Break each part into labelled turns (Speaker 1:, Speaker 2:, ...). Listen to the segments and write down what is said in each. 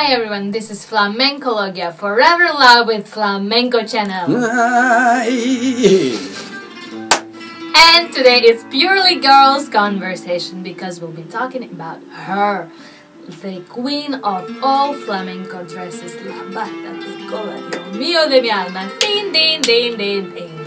Speaker 1: Hi everyone, this is FlamencoLogia, forever in love with Flamenco channel. And today it's purely girls' conversation because we'll be talking about her, the queen of all flamenco dresses, la Bata de Coral, Dios mío de mi alma. Din, din, din, din, din.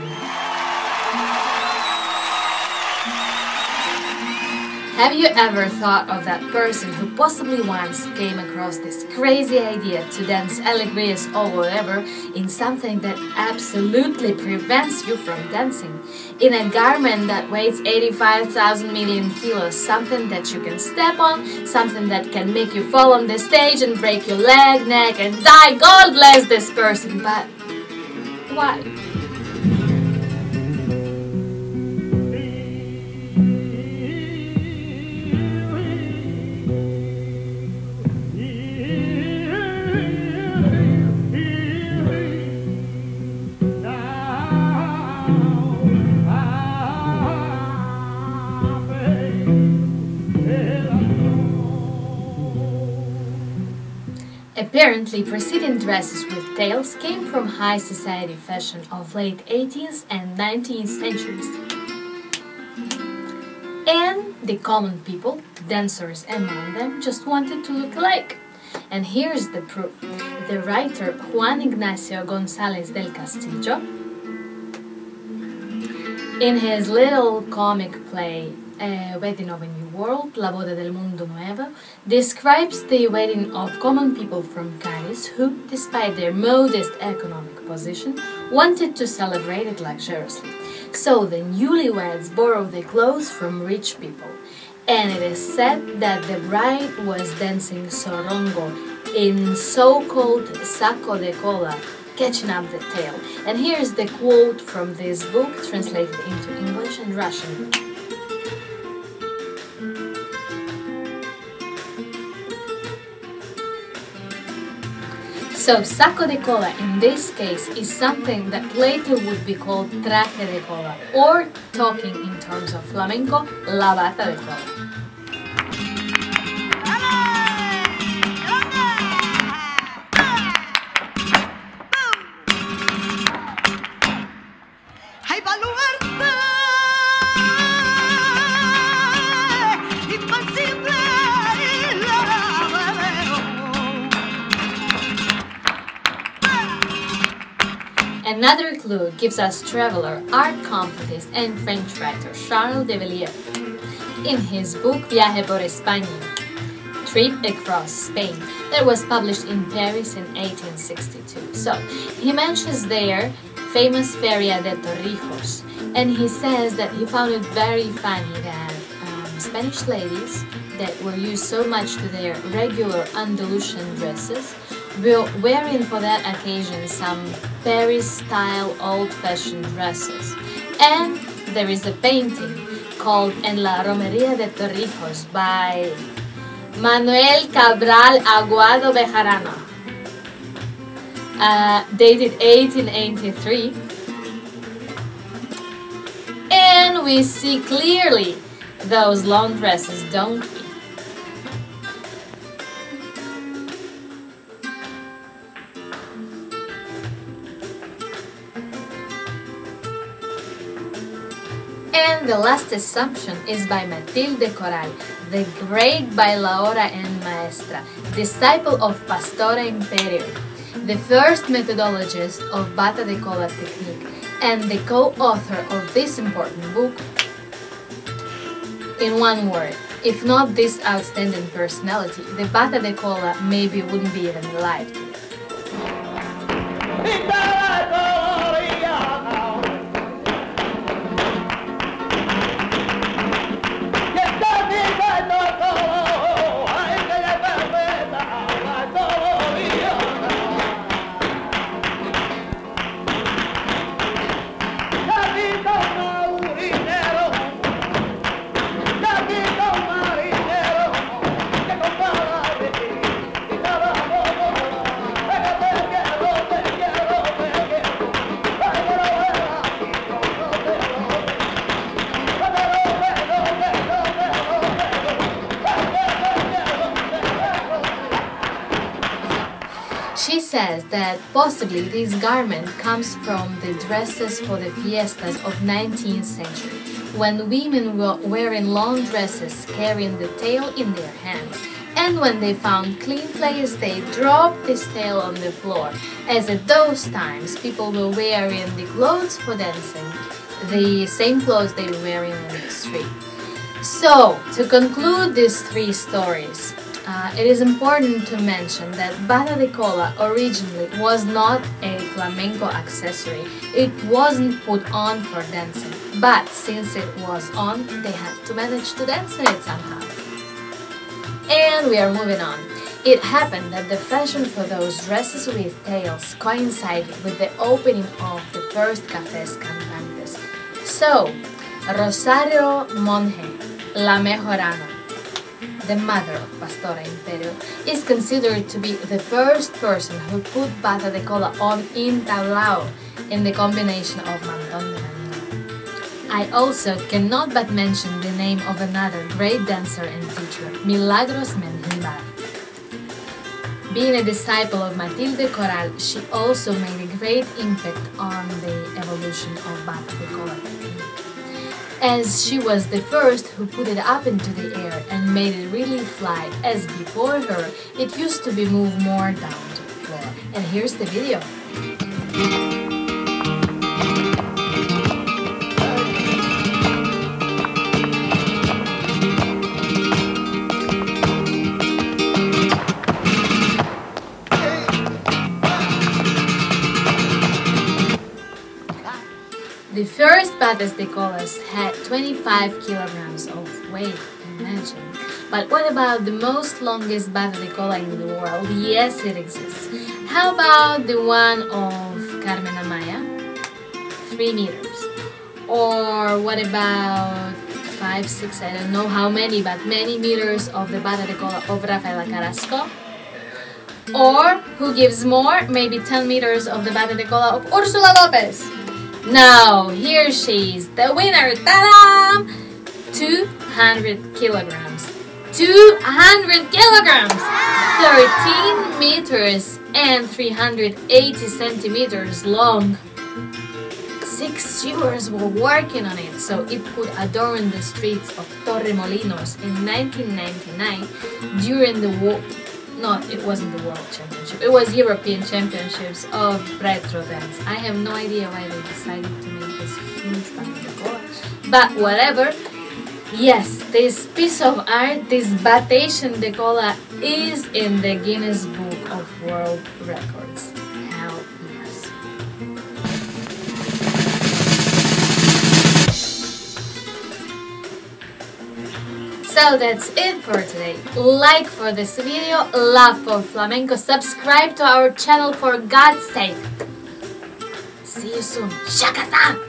Speaker 1: Have you ever thought of that person who possibly once came across this crazy idea to dance alegrias or whatever in something that absolutely prevents you from dancing? In a garment that weighs 85,000 million kilos, something that you can step on, something that can make you fall on the stage and break your leg, neck and die. God bless this person, but why? Apparently, preceding dresses with tails came from high society fashion of late 18th and 19th centuries. And the common people, dancers among them, just wanted to look alike. And here's the proof. The writer Juan Ignacio González del Castillo, in his little comic play, Wedding of a New World, La Boda del Mundo Nuevo, describes the wedding of common people from Gades who, despite their modest economic position, wanted to celebrate it luxuriously. So the newlyweds borrowed the clothes from rich people, and it is said that the bride was dancing sorongo in so-called saco de cola, catching up the tail. And here's the quote from this book, translated into English and Russian. So, saco de cola in this case is something that later would be called traje de cola, or, talking in terms of flamenco, la bata de cola. Another clue gives us traveler, art completist and French writer Charles de Villiers in his book Viaje por España, Trip Across Spain, that was published in Paris in 1862. So, he mentions there famous Feria de Torrijos, and he says that he found it very funny that Spanish ladies that were used so much to their regular Andalusian dresses were wearing for that occasion some Paris-style old-fashioned dresses. And there is a painting called En la Romería de Torrijos by Manuel Cabral Aguado Bejarano, dated 1883. And we see clearly those long dresses, don't we? And the last assumption is by Matilde Coral, the great bailaora and maestra, disciple of Pastora Imperio, the first methodologist of Bata de Cola technique, and the co-author of this important book. In one word, if not this outstanding personality, the Bata de Cola maybe wouldn't be even alive today. says that possibly this garment comes from the dresses for the fiestas of 19th century, when women were wearing long dresses carrying the tail in their hands, and when they found clean place they dropped this tail on the floor, as at those times people were wearing the clothes for dancing, the same clothes they were wearing on the street. So, to conclude these three stories, it is important to mention that bata de cola originally was not a flamenco accessory. It wasn't put on for dancing, but since it was on, they had to manage to dance in it somehow. And we are moving on. It happened that the fashion for those dresses with tails coincided with the opening of the first cafés cantantes. So, Rosario Monge, la mejorana, the mother of Pastora Imperio, is considered to be the first person who put bata de cola on in tablao in the combination of Mantón de Manila. I also cannot but mention the name of another great dancer and teacher, Milagros Menjibar. Being a disciple of Matilde Coral, she also made a great impact on the evolution of bata de cola technique, as she was the first who put it up into the air and made it really fly, as before her it used to be moved more down to the floor. And here's the video. The first batas de colas had 25 kilograms of weight, imagine. But what about the most longest bata de cola in the world? Yes, it exists. How about the one of Carmen Amaya? 3 meters. Or what about 5, 6, I don't know how many, but many meters of the bata de cola of Rafaela Carrasco? Or, who gives more, maybe 10 meters of the bata de cola of Ursula Lopez? Now, here she is, the winner, ta-da! 200 kilograms. 200 kilograms! 13 meters and 380 centimeters long. 6 sewers were working on it, so it could adorn the streets of Torremolinos in 1999 during the war. No, it wasn't the World Championship. It was European Championships of retro dance. I have no idea why they decided to make this huge bata de cola. But whatever. Yes, this piece of art, this batation de cola, is in the Guinness Book of World Records. Hell yes. So that's it for today. Like for this video, love for flamenco, subscribe to our channel for God's sake. See you soon. Shakata!